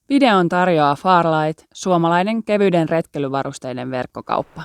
Videon tarjoaa Farlight, suomalainen kevyiden retkeilyvarusteiden verkkokauppa.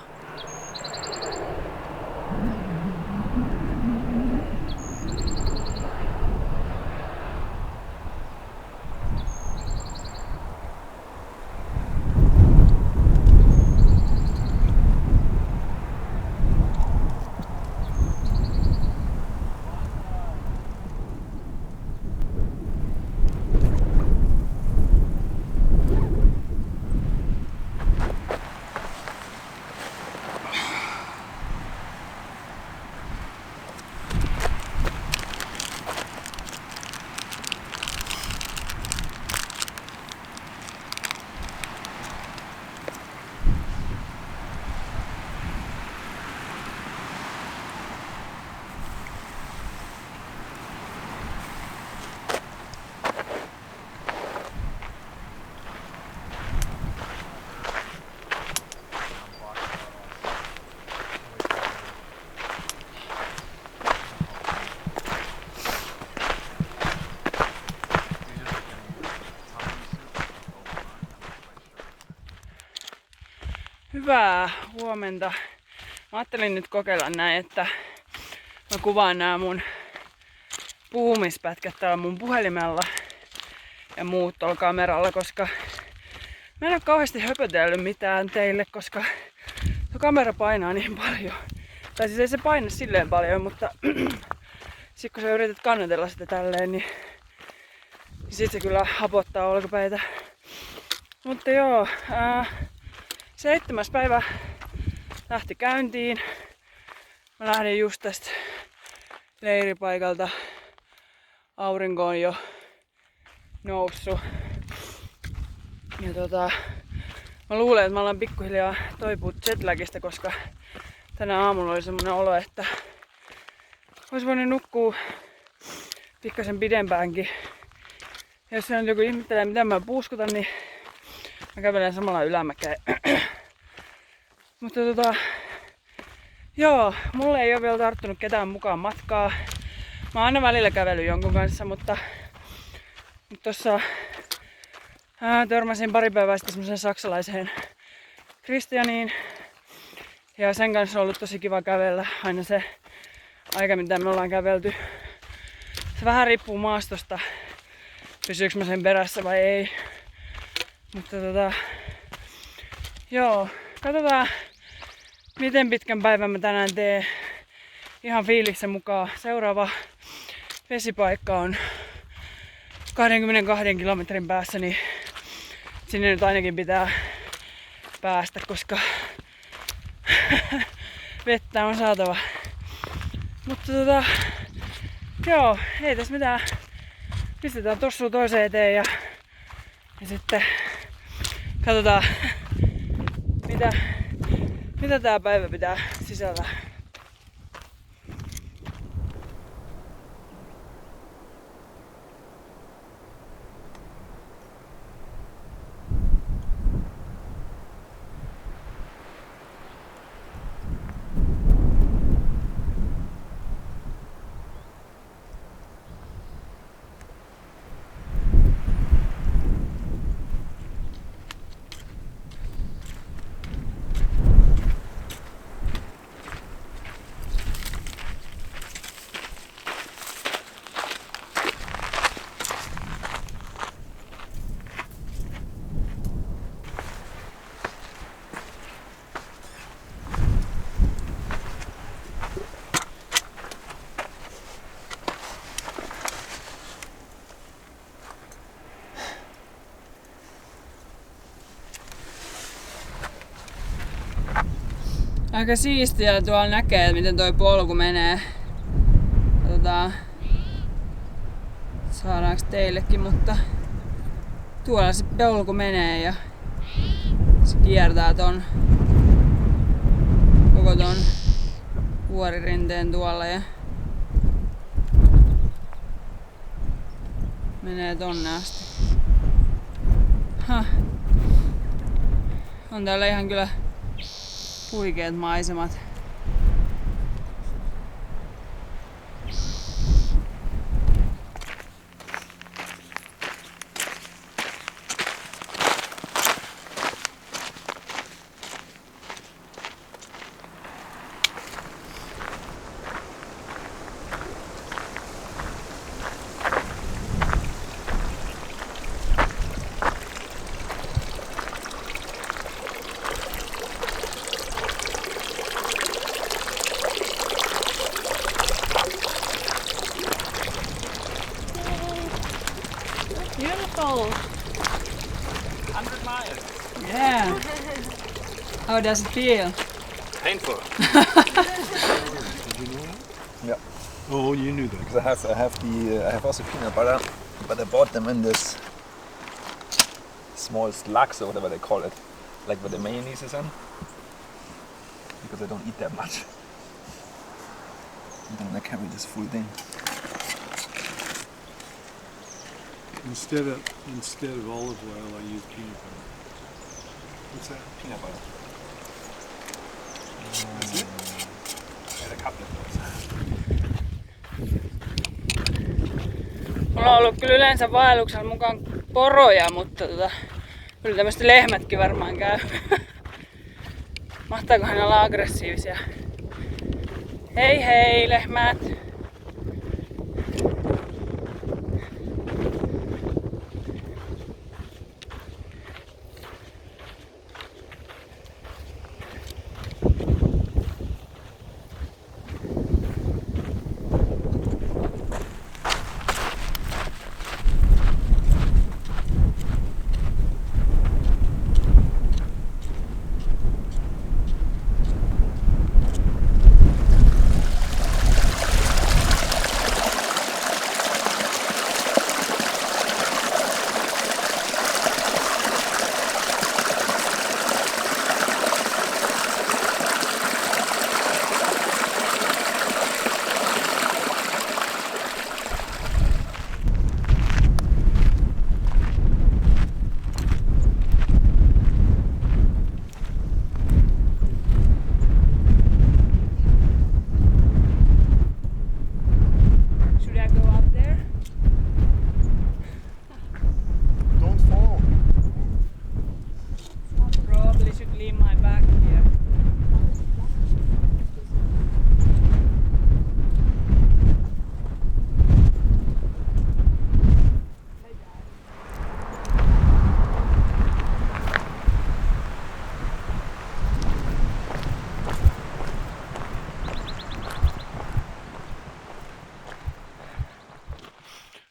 Hyvää huomenta. Mä ajattelin nyt kokeilla näin, että mä kuvaan nämä mun puhumispätkät täällä mun puhelimella ja muut tuolla kameralla, koska mä en oo kauheasti höpötellyt mitään teille, koska tuo kamera painaa niin paljon. Tai siis ei se paina silleen paljon, mutta sit kun sä yrität kannatella sitä tälleen, niin sit se kyllä hapottaa olkapäitä. Mutta joo, 7. päivä lähti käyntiin. Mä lähdin just tästä leiripaikalta. Aurinko on jo noussut. Ja mä luulen, että mä alan pikkuhiljaa toipua jetlagista, koska tänä aamulla oli semmonen olo, että olisi voinut nukkua pikkasen pidempäänkin. Ja jos se on joku ihmettelee, mitä mä puuskutan, niin mä kävelen samalla ylämäkeen. Mutta joo, mulle ei ole vielä tarttunut ketään mukaan matkaa. Mä oon aina välillä kävellyt jonkun kanssa, mutta tossa törmäsin pari päivää sitten semmosen saksalaiseen Christianiin. Ja sen kanssa on ollut tosi kiva kävellä aina se aika, mitä me ollaan kävelty. Se vähän riippuu maastosta, pysyykö mä sen perässä vai ei. Mutta joo, katsotaan miten pitkän päivän mä tänään teen ihan fiiliksen mukaan. Seuraava vesipaikka on 22 kilometrin päässä, niin sinne nyt ainakin pitää päästä, koska vettä on saatava. Mutta joo, ei tässä mitään. Pistetään tossua toiseen eteen ja sitten katsotaan mitä tää päivä pitää sisällä. Aika siistiä tuolla näkee, miten toi polku menee. Katsotaan, saadaanko teillekin, mutta tuolla se polku menee ja se kiertää koko ton vuoririnteen tuolla ja menee tonne asti. On täällä ihan kyllä huikeet maisemat. smile. Yeah. How does it feel? Painful. Yeah, Oh, you knew that. because I have also peanut butter, but I bought them in this small slugs or whatever they call it, like where the mayonnaise is in, because I don't eat that much. And then I carry this full thing. Instead of olive oil, I use peanut butter. What's that? Peanut butter. That's it? And a couple of those. Mulla on ollut kyllä yleensä vaelluksella mukaan poroja, mutta kyllä tämmöiset lehmätkin varmaan käy. Mahtaakohan ne olla aggressiivisia? Hei hei lehmät! Should I go up there? Don't fall. Probably should leave my bag here.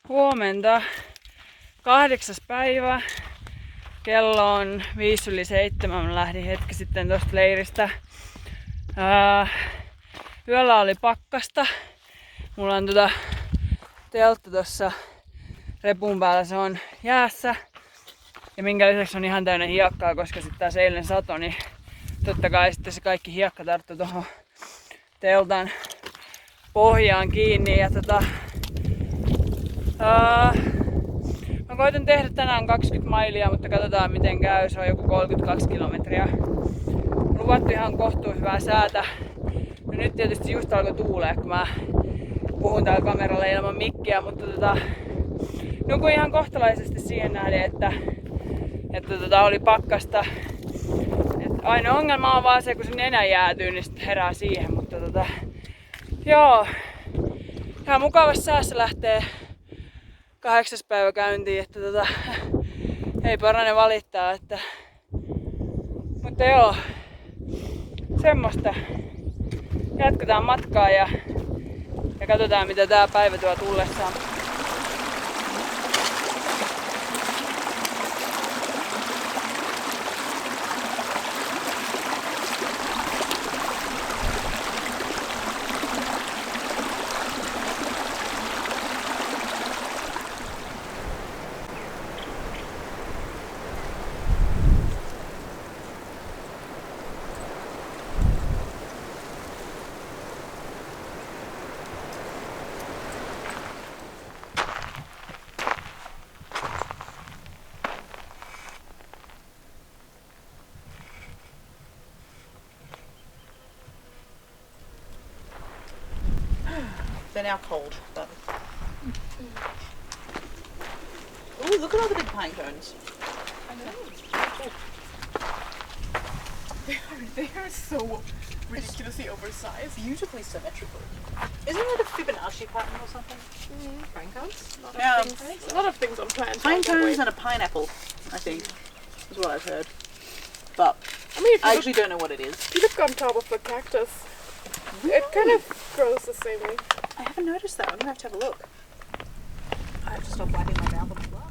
Huomenta, 8. päivä. Kello on 6:05. Mä lähdin hetki sitten tosta leiristä. Yöllä oli pakkasta. Mulla on teltta tossa repun päällä, se on jäässä. Ja minkä lisäksi on ihan täynnä hiekkaa, koska sitten taas eilen sato, niin totta kai sitten se kaikki hiekka tarttui tuohon teltan pohjaan kiinni. Ja mä koitan tehdä tänään 20 mailia, mutta katsotaan miten käy. Se on joku 32 kilometriä. Luvattu ihan kohtuun hyvää säätä. No nyt tietysti just alkoi tuulee, kun mä puhun täällä kameralla ilman mikkiä, mutta nukuin ihan kohtalaisesti siihen nähden, että oli pakkasta. Et ainoa ongelma on vaan se, kun se nenä jäätyy, niin sitten herää siihen, mutta joo. Ihan mukavassa säässä lähtee 8. päivä käyntiin, että ei parane valittaa, mutta joo, semmoista. Jatketaan matkaa ja katsotaan mitä tää päivä tuo tullessaan. They're now cold, but... Ooh, look at all the big pine cones. I know. They are so ridiculously oversized. Beautifully symmetrical. Isn't it a Fibonacci pattern or something? Pine cones. Yeah. A lot of things on plants. Pine are that cones way. and a pineapple, I think, is what I've heard. But I mean, if you, I look, actually don't know what it is. if you look on top of the cactus, it kind of grows the same way. I haven't noticed that. I'm gonna have to have a look. I have to stop wiping my mouth on the floor.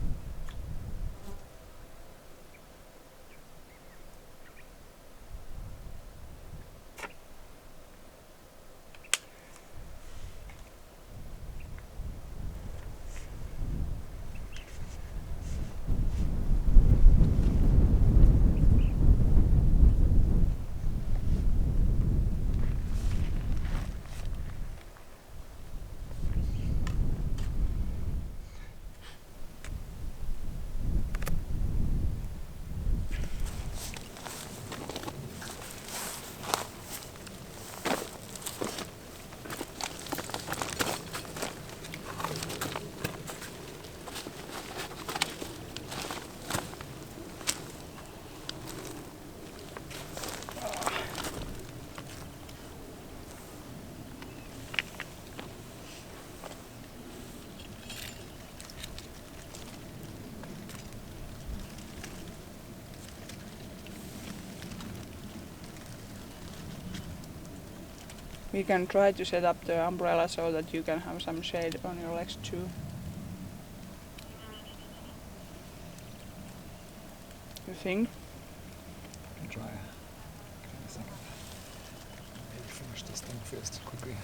We can try to set up the umbrella so that you can have some shade on your legs too. You think? I can try. Give me a second. Maybe finish this thing first quickly.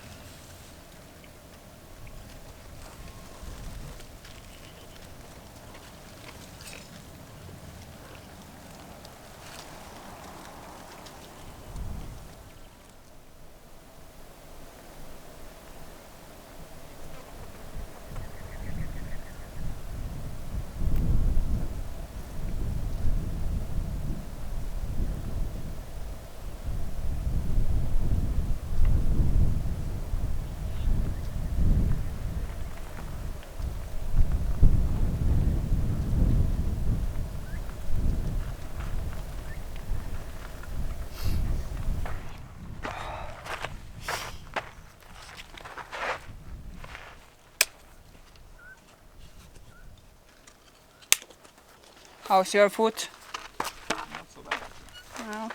How's your foot? Not so bad. Well,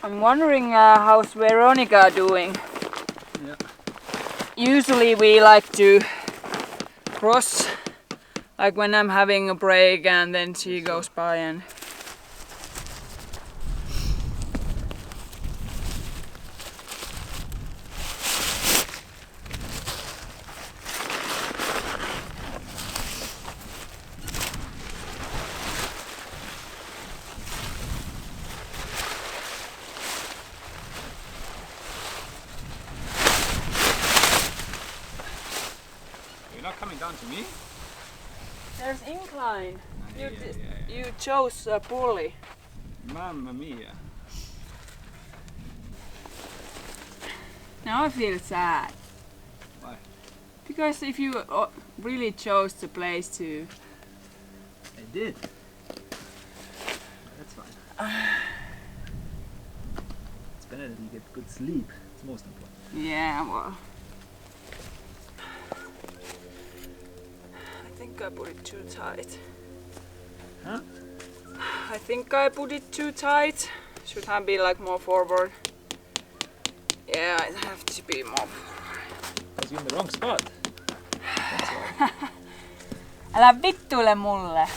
I'm wondering how's Veronica doing? Yeah. Usually we like to cross, like when I'm having a break and then she goes by and... You're not coming down to me? There's incline. Yeah, You chose poorly. Mamma mia. Now I feel sad. Why? Because if you really chose the place to... I did. That's fine. It's better that you get good sleep. It's most important. Yeah, well... I think I put it too tight. Huh? I think I put it too tight. Should have been like more forward. Yeah, I have to be more forward. Because you're in the wrong spot. That's why. Älä vittuile mulle.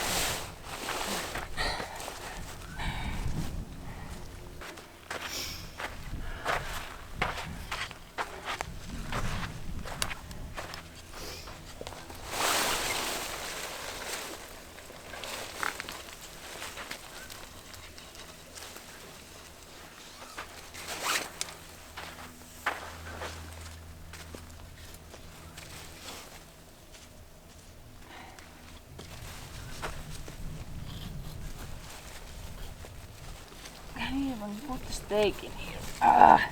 I can't even put the steak in here. Ah.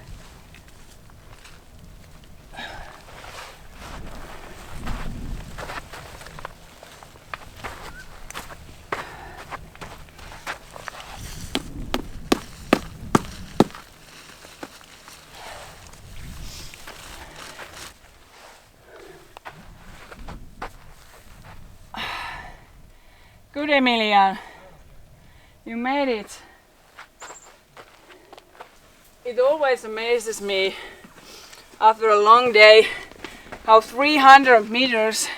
Good, Emilian. You made it. It always amazes me after a long day how 300 meters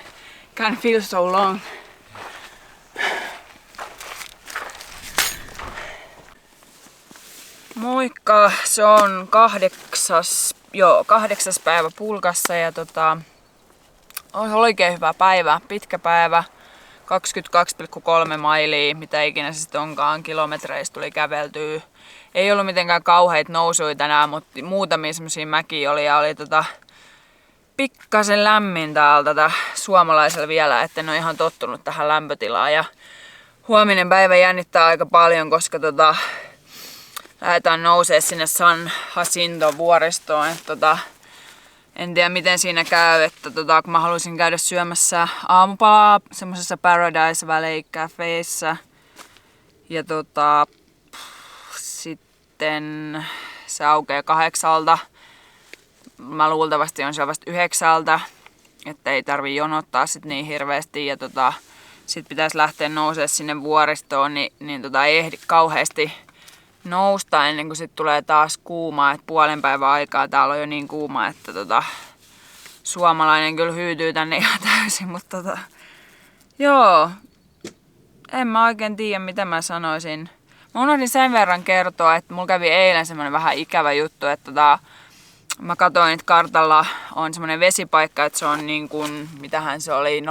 can feel so long. Moikka, se on 8. päivä pulkassa ja oli oikein hyvä päivä, pitkä päivä. 22,3 mailia, mitä ikinä se sitten onkaan, kilometreistä tuli käveltyä. Ei ollut mitenkään kauheita nousuja tänään, mutta muutamia semmosia mäkiä oli ja oli pikkasen lämmin täältä suomalaisella vielä, että en ole ihan tottunut tähän lämpötilaan. Ja huominen päivä jännittää aika paljon, koska lähdetään nousee sinne San Jacinto vuoristoon. En tiedä miten siinä käy, että kun mä haluaisin käydä syömässä aamupalaa semmosessa Paradise Valley Cafeissa. Ja sitten se aukeaa 8:00. Mä luultavasti on siellä vasta 9:00, että ei tarvii jonottaa sit niin hirveästi. Ja sit pitäisi lähteä nousee sinne vuoristoon, niin ei ehdi kauheasti nousta ennen kuin sit tulee taas kuuma. Et puolen päivän aikaa täällä on jo niin kuuma, että suomalainen kyllä hyytyy tänne ihan täysin. Mutta joo, en mä oikein tiedä mitä mä sanoisin. Mä unohdin sen verran kertoa, että mulla kävi eilen semmonen vähän ikävä juttu, että mä katsoin, että kartalla on semmonen vesipaikka, että se on niin kuin, mitähän se oli, 0,2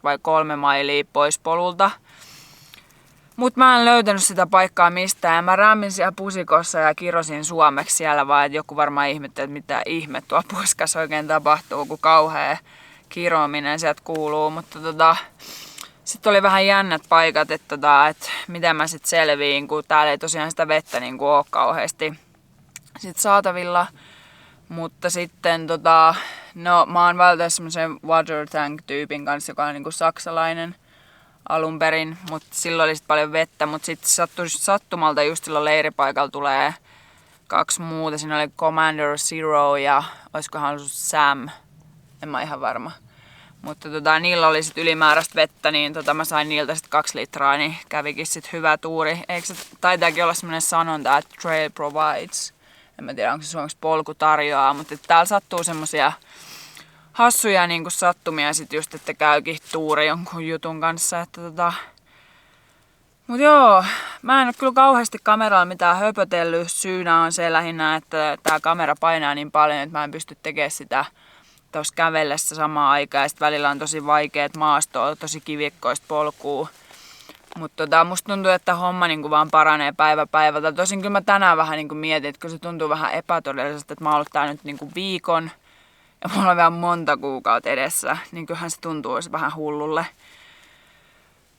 vai 3 mailia pois polulta. Mut mä en löytänyt sitä paikkaa mistään ja mä rämmin siellä pusikossa ja kirosin suomeksi siellä vaan, että joku varmaan ihmetteli, että mitä ihme tuolla puskassa oikein tapahtuu, kun kauhea kirominen sieltä kuuluu. Mutta sitten oli vähän jännät paikat, että miten mä sit selviin, kun täällä ei tosiaan sitä vettä niin kuin ole kauheasti sit saatavilla. Mutta sitten no mä oon välttänyt semmosen water tank tyypin kanssa, joka on niinku saksalainen alun perin, mutta silloin oli sit paljon vettä, mutta sitten sattumalta just silloin leiripaikalla tulee 2 muuta. Siinä oli Commander Zero ja olisikohan ollut Sam, en mä ihan varma. Mutta niillä oli sit ylimääräistä vettä, niin mä sain niiltä sit 2 litraa, niin kävikin sit hyvä tuuri. Eikö se taitaakin olla semmonen sanonta, että trail provides. En mä tiedä, onko se suomeksi polku tarjoaa, mutta täällä sattuu semmosia hassuja niin kuin sattumia sit just, että käykin tuuri jonkun jutun kanssa. Että Mut joo, mä en oo kyllä kauheasti kameralla mitään höpötellyt. Syynä on se lähinnä, että tää kamera painaa niin paljon, että mä en pysty tekemään sitä tuossa kävellessä samaan aikaan. Ja sit välillä on tosi vaikeet maastoa, tosi kivikkoista polkua. Mutta musta tuntuu, että homma niinku vaan paranee päivä päivältä. Tosin kyllä mä tänään vähän niinku mietin, että kun se tuntuu vähän epätodelliselta, että mä oon ollut täällä nyt niinku viikon ja mulla on vielä monta kuukautta edessä, niin kyllähän se tuntuu vähän hullulle.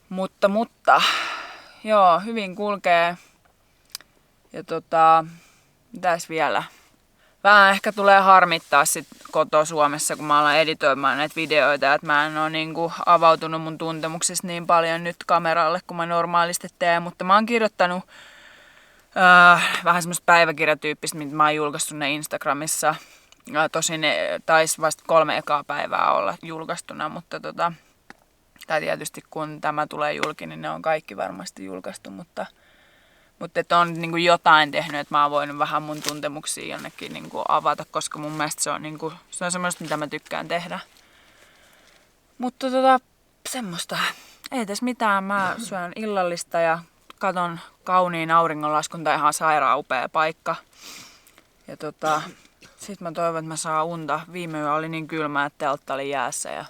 Mutta joo, hyvin kulkee. Ja mitäs vielä? Vähän ehkä tulee harmittaa sit koto Suomessa, kun mä alan editoimaan näitä videoita, että mä en oo niinku avautunut mun tuntemuksista niin paljon nyt kameralle, kuin mä normaalisti teen, mutta mä oon kirjoittanut vähän semmoista päiväkirjatyyppistä, mitä mä oon julkaissut ne Instagramissa. Tosin ne taisi vasta 3 ekaa päivää olla julkaistuna, mutta tai tietysti kun tämä tulee julki, niin ne on kaikki varmasti julkaistu, mutta että on niin kuin jotain tehnyt, että mä oon voinut vähän mun tuntemuksia jonnekin niin kuin avata, koska mun mielestä se on, niin kuin, se on semmoista, mitä mä tykkään tehdä. Mutta semmoista. Ei tässä mitään. Mä syön illallista ja katon kauniin auringonlaskun, tai ihan sairaan upea paikka. Ja sit mä toivon, että mä saan unta. Viime yö oli niin kylmä, että teltta oli jäässä ja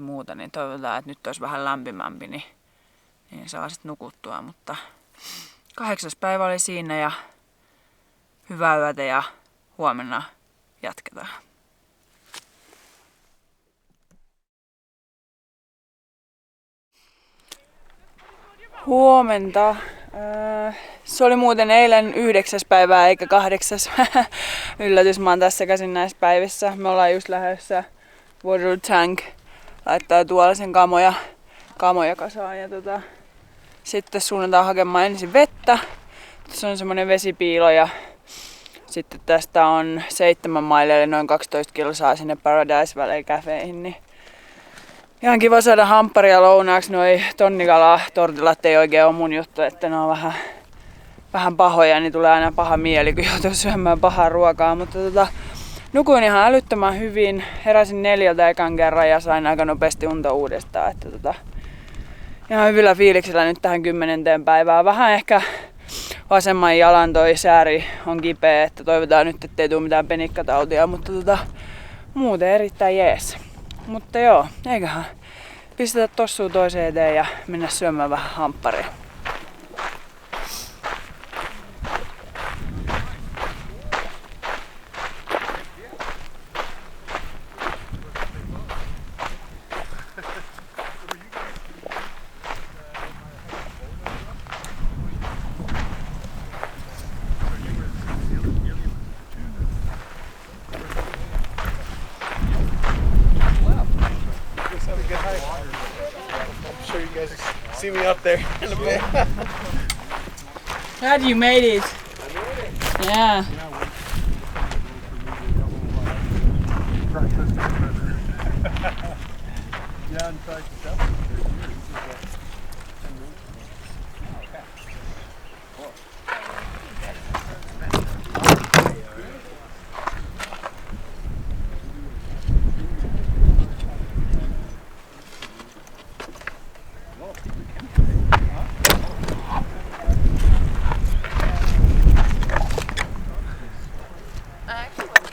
muuta, niin toivotaan, että nyt olisi vähän lämpimämpi, niin saa sit nukuttua, mutta 8. päivä oli siinä ja hyvää yötä ja huomenna jatketaan. Huomenta. Se oli muuten eilen 9. päivää eikä 8. Yllätys, mä oon tässä käsin näissä päivissä. Me ollaan just lähdössä water tank. Laittaa tuolla sen kamoja kasaan ja sitten suunnataan hakemaan ensin vettä. Tässä on semmonen vesipiilo ja sitten tästä on 7 mailia eli noin 12 kilsaa sinne Paradise Valley Cafeihin. Niin ihan kiva saada hampparia lounaaksi. Noi tonnikala-tortillat ei oikein ole mun juttu, että ne on vähän pahoja, niin tulee aina paha mieli, kun joutuu syömään pahaa ruokaa. Mutta nukuin ihan älyttömän hyvin. Heräsin 4 ekan kerran ja sain aika nopeasti unta uudestaan. Että ihan hyvillä fiiliksillä nyt tähän 10. päivään. Vähän ehkä vasemman jalan toi sääri on kipeä, että toivotaan nyt, ettei tule mitään penikkatautia, mutta muuten erittäin jees. Mutta joo, eiköhän pistetä tossua toiseen eteen ja mennä syömään vähän hampparia. I'm sure you guys see me up there in a bit. Glad you made it. Yeah. Yeah, in fact, I actually want to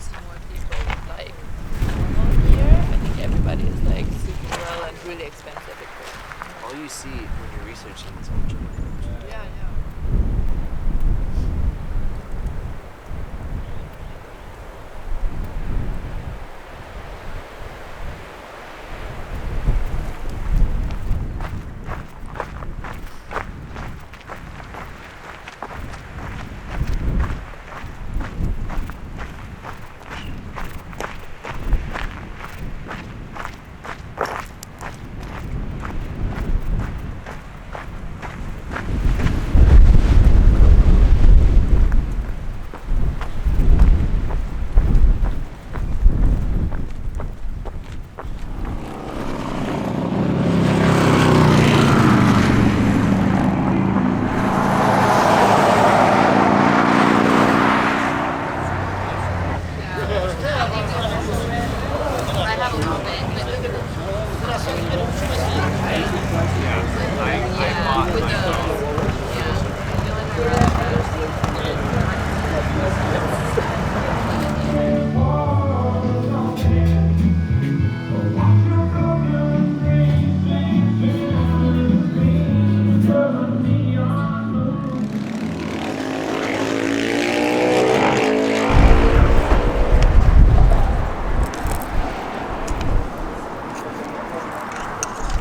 see more people like normal here. I think everybody is like super well and really expensive equipment. All you see when you're researching is ultra. Yeah, yeah.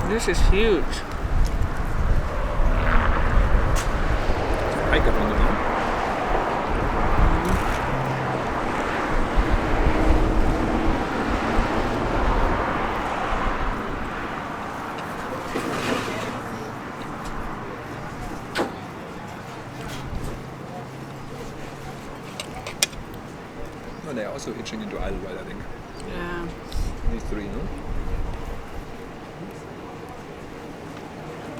This is huge. Hike up on the mountain. No, they're also itching into Idlewild, I think. Yeah. These three, no?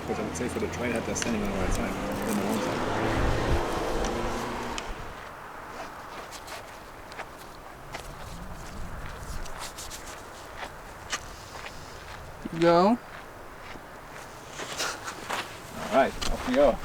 Because I would say for the trailhead, they're standing on the right side, on the wrong side. Go. All right, off we go.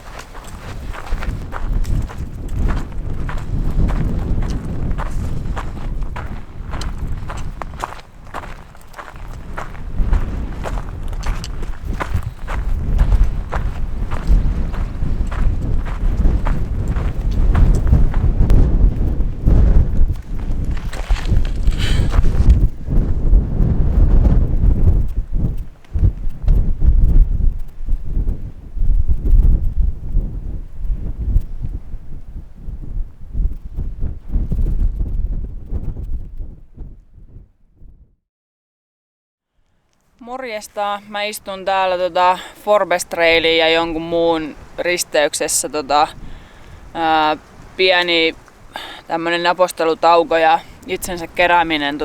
Morjesta. Mä istun täällä Forbes Trailin ja jonkun muun risteyksessä pieni tämmönen napostelutauko ja itsensä kerääminen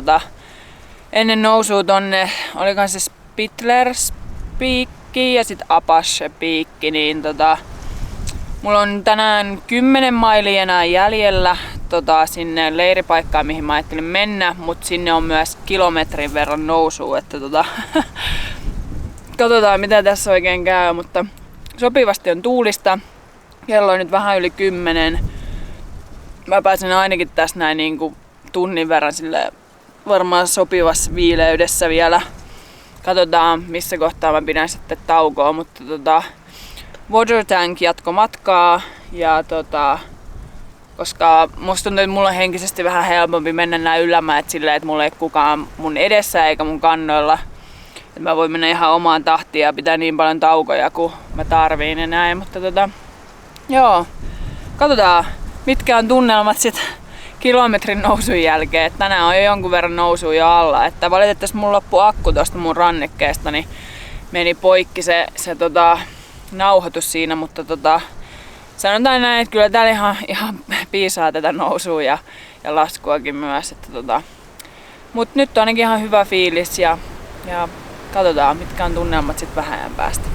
ennen nousua tonne, olikohan se Spittlers piikki ja sit Apache piikki, niin mulla on tänään 10 mailia enää jäljellä sinne leiripaikkaan, mihin mä ajattelin mennä, mutta sinne on myös kilometrin verran nousua, että katsotaan mitä tässä oikein käy, mutta sopivasti on tuulista. Kello on nyt vähän yli 10. Mä pääsen ainakin tässä näin niin kuin tunnin verran sille varmaan sopivassa viileydessä vielä katsotaan missä kohtaa mä pidän sitten taukoa, mutta water tank jatko matkaa ja koska musta tuntuu, että mulla on henkisesti vähän helpompi mennä nää ylämäet silleen, että mulla ei kukaan mun edessä eikä mun kannoilla. Että mä voin mennä ihan omaan tahtiin ja pitää niin paljon taukoja kuin mä tarviin ja näin, mutta joo, katsotaan mitkä on tunnelmat sit kilometrin nousun jälkeen. Et tänään on jo jonkun verran nousua jo alla, että valitettavasti mun loppui akku tosta mun rannekkeesta, niin meni poikki se nauhoitus siinä, mutta sanotaan näin, että kyllä täällä ihan piisaa tätä nousua ja laskuakin myös, että mut nyt on ainakin ihan hyvä fiilis ja katsotaan mitkä on tunnelmat sit vähän ajan päästä.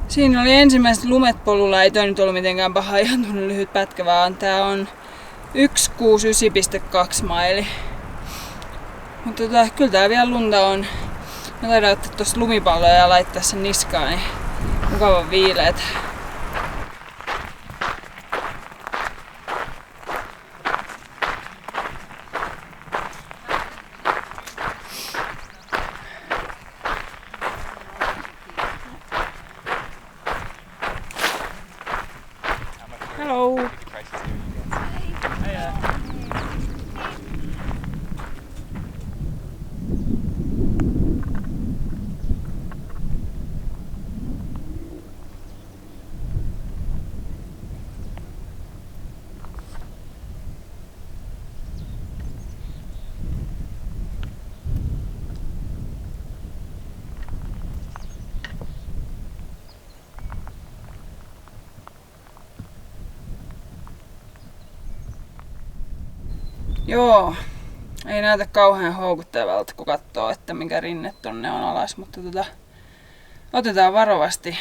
Siinä oli ensimmäiset lumet polulla, ei toi nyt ollut mitenkään paha, ihan tuonne lyhyt pätkä, vaan tää on 169,2 maili. Mutta kyllä tää vielä lunta on. Mä taidan ottaa tosta lumipalloja ja laittaa sen niskaan, niin mukavan viileet. Hello. Joo, ei näytä kauhean houkuttelevalta, kun katsoo, että mikä rinne tonne on alas, mutta otetaan varovasti.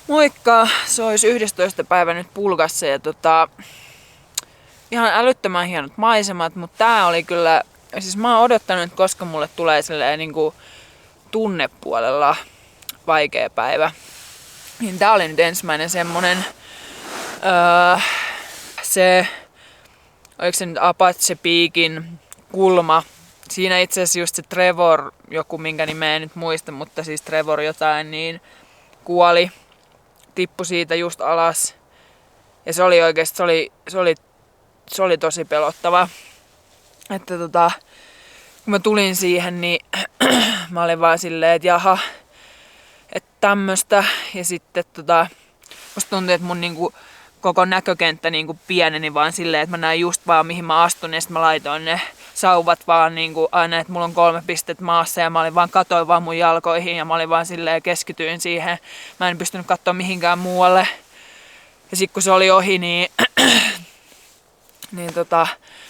Moikka! Se olisi 11. päivä nyt Pulkassa ja ihan älyttömän hienot maisemat, mutta tää oli kyllä, siis mä oon odottanut, että koska mulle tulee silleen niinku tunnepuolella vaikea päivä. Niin tää oli nyt ensimmäinen semmonen, oliko se nyt Apache Peakin kulma. Siinä itse asiassa just se Trevor, joku minkä nimeä en nyt muista, mutta siis Trevor jotain, niin kuoli. Tippui siitä just alas. Ja se oli oikeesti, se oli tosi pelottava. Että kun mä tulin siihen, niin mä olin vaan silleen, että jaha, että tämmöstä. Ja sitten musta tuntui, että mun niinku koko näkökenttä niinku pieneni vaan silleen, että mä näin just vaan mihin mä astun. Ja sitten mä laitoin ne sauvat vaan niinku aina, että mulla on 3 pistettä maassa ja mä olin vaan katoin vaan mun jalkoihin ja mä olin vaan silleen keskityin siihen. Mä en pystynyt katsoa mihinkään muualle. Ja sit kun se oli ohi, niin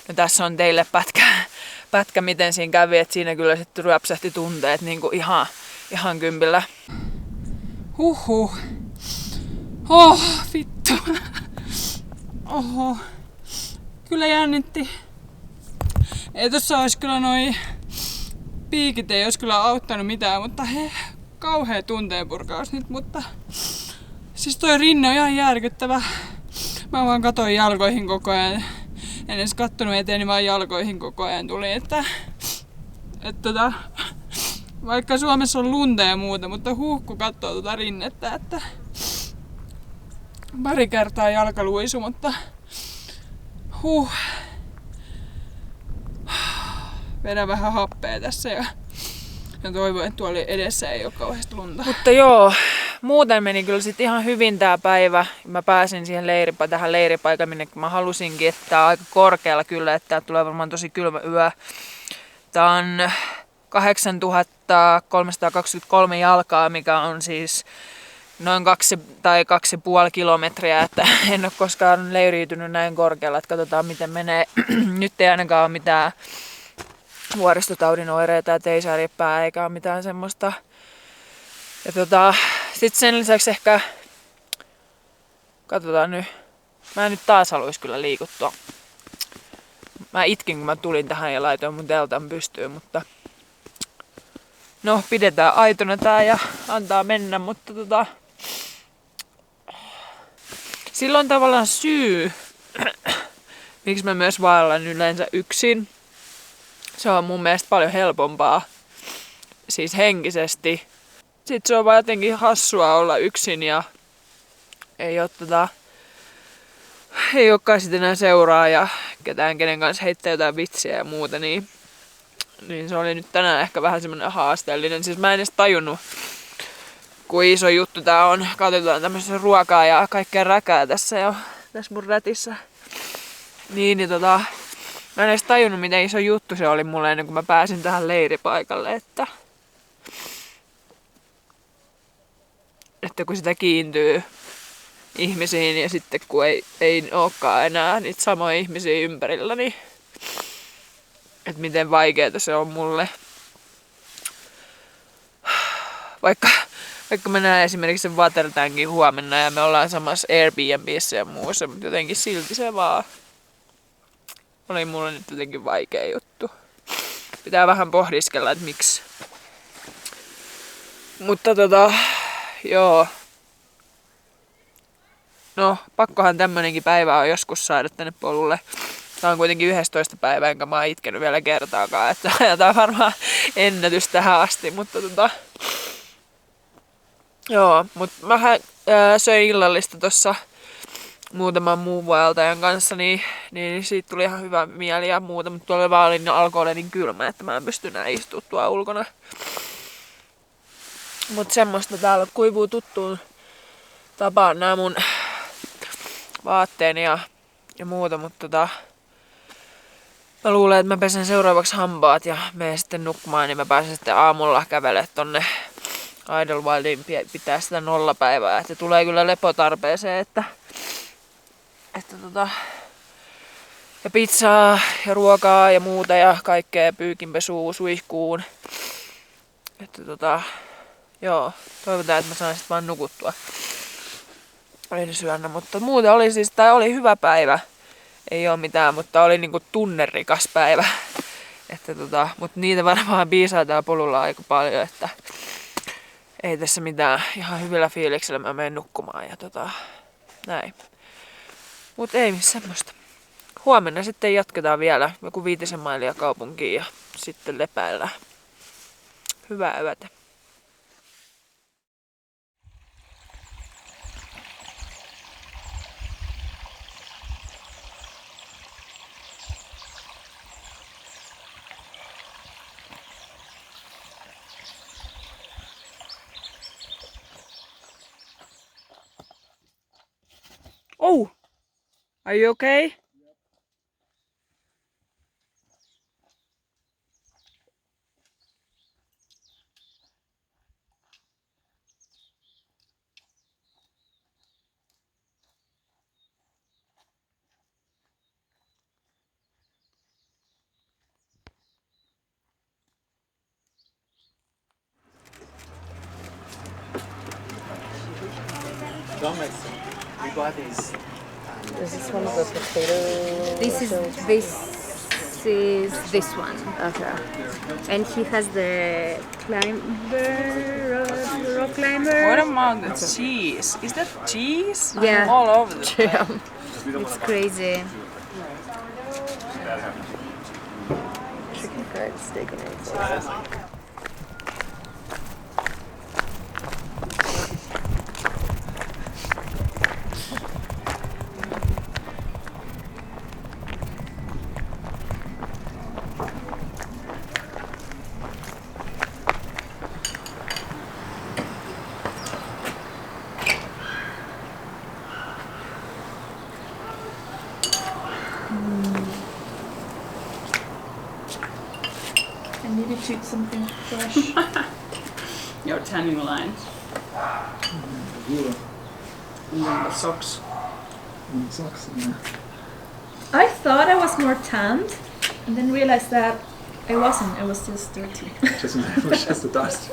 no tässä on teille pätkä miten siinä kävi, että siinä kyllä sitten ryöpsähti tunteet niinku ihan kympillä. Huhhuh. Oh, vittu. Oho. Kyllä jännitti. Ei tossa olisi kyllä noi piikit ei olisi kyllä auttanut mitään, mutta kauhea tunteenpurkaus nyt, mutta siis toi rinne on ihan järkyttävä. Mä vaan katoin jalkoihin koko ajan. En edes kattonut eteeni, vaan jalkoihin koko ajan tuli, että Vaikka Suomessa on lunta ja muuta, mutta kun katsoo tuota rinnettä, että pari kertaa jalkaluisu, mutta vedän vähän happea tässä ja toivon, että tuolla edessä ei ole kauheasti lunta. Mutta joo, muuten meni kyllä sit ihan hyvin tää päivä. Mä pääsin siihen tähän leiripaikalle, minne mä halusinkin, että tää on aika korkealla kyllä, että tää tulee varmaan tosi kylmä yö. Tää on 8323 jalkaa, mikä on siis noin 2 tai 2,5 kilometriä, että en ole koskaan leiriytynyt näin korkealla, että katsotaan miten menee. Nyt ei ainakaan ole mitään vuoristotaudin oireita ja teisärjepää eikä ole mitään semmoista. Ja sit sen lisäksi ehkä, katsotaan nyt, mä nyt taas haluais kyllä liikuttua. Mä itkin kun mä tulin tähän ja laitoin mun teltan pystyyn, mutta no pidetään aitona tää ja antaa mennä, mutta silloin tavallaan syy, miksi mä myös vaellan yleensä yksin. Se on mun mielestä paljon helpompaa, siis henkisesti. Sitten se on vaan jotenkin hassua olla yksin ja ei olekaan sit enää seuraa ja ketään kenen kanssa heittää jotain vitsiä ja muuta, niin se oli nyt tänään ehkä vähän semmonen haasteellinen. Siis mä en edes tajunnut, kuin iso juttu tää on. Katsotaan tämmöistä ruokaa ja kaikkea räkää tässä mun rätissä. Mä en edes tajunnut, miten iso juttu se oli mulle ennen kuin mä pääsin tähän leiripaikalle, että kun sitä kiintyy ihmisiin ja sitten kun ei olekaan enää niitä samoja ihmisiä ympärillä, niin että miten vaikeeta se on mulle. Vaikka mä näen esimerkiksi sen watertankin huomenna ja me ollaan samassa Airbnbissä ja muussa, mutta jotenkin silti se vaan oli mulle nyt jotenkin vaikea juttu. Pitää vähän pohdiskella, että miksi. Mutta joo. No, pakkohan tämmönenkin päivä on joskus saada tänne polulle. Tää on kuitenkin 11 päivää, enkä mä oon itkenyt vielä kertaakaan, että tää on varmaan ennätys tähän asti, mutta joo, mutta mä söin illallista tossa muutaman muun vaeltajan kanssa, niin siitä tuli ihan hyvä mieli ja muuta, mutta tuolla vaan alkoi olla niin kylmä, että mä en pysty enää istumaan tuolla ulkona. Mutta semmoista täällä kuivuu tuttuun tapaan nämä mun vaatteeni ja muuta, mutta mä luulen, että mä pesen seuraavaksi hampaat ja menen sitten nukkumaan, niin mä pääsen sitten aamulla kävelemään tonne Idlewildiin pitää sitä 0 päivää, että tulee kyllä lepotarpeeseen, että ja pizzaa ja ruokaa ja muuta ja kaikkea pyykinpesua suihkuun. Että joo, toivotaan, että mä saan sit vaan nukuttua ensi yönä, mutta muuten oli siis, tää oli hyvä päivä. Ei oo mitään, mutta oli niinku tunnerikas päivä. Että mutta niitä varmaan biisaa täällä polulla aika paljon, että ei tässä mitään. Ihan hyvillä fiiliksellä mä menen nukkumaan ja näin. Mut ei semmoista. Huomenna sitten jatketaan vielä joku 5 mailia kaupunkiin ja sitten lepäillään. Hyvää yötä. Oh, are you okay? We bought these. Is this one of the potato? This is this one. Okay. And he has the rock climber. What about the cheese? Is that cheese? Yeah. I'm all over the place. Yeah. It's crazy. Chicken fried steak and eggs. I needed to eat something fresh. Your tanning lines. Gula. And then the socks. And socks in there. I thought I was more tanned, and then realized that I wasn't. I was just dirty. Just, it was just the dust.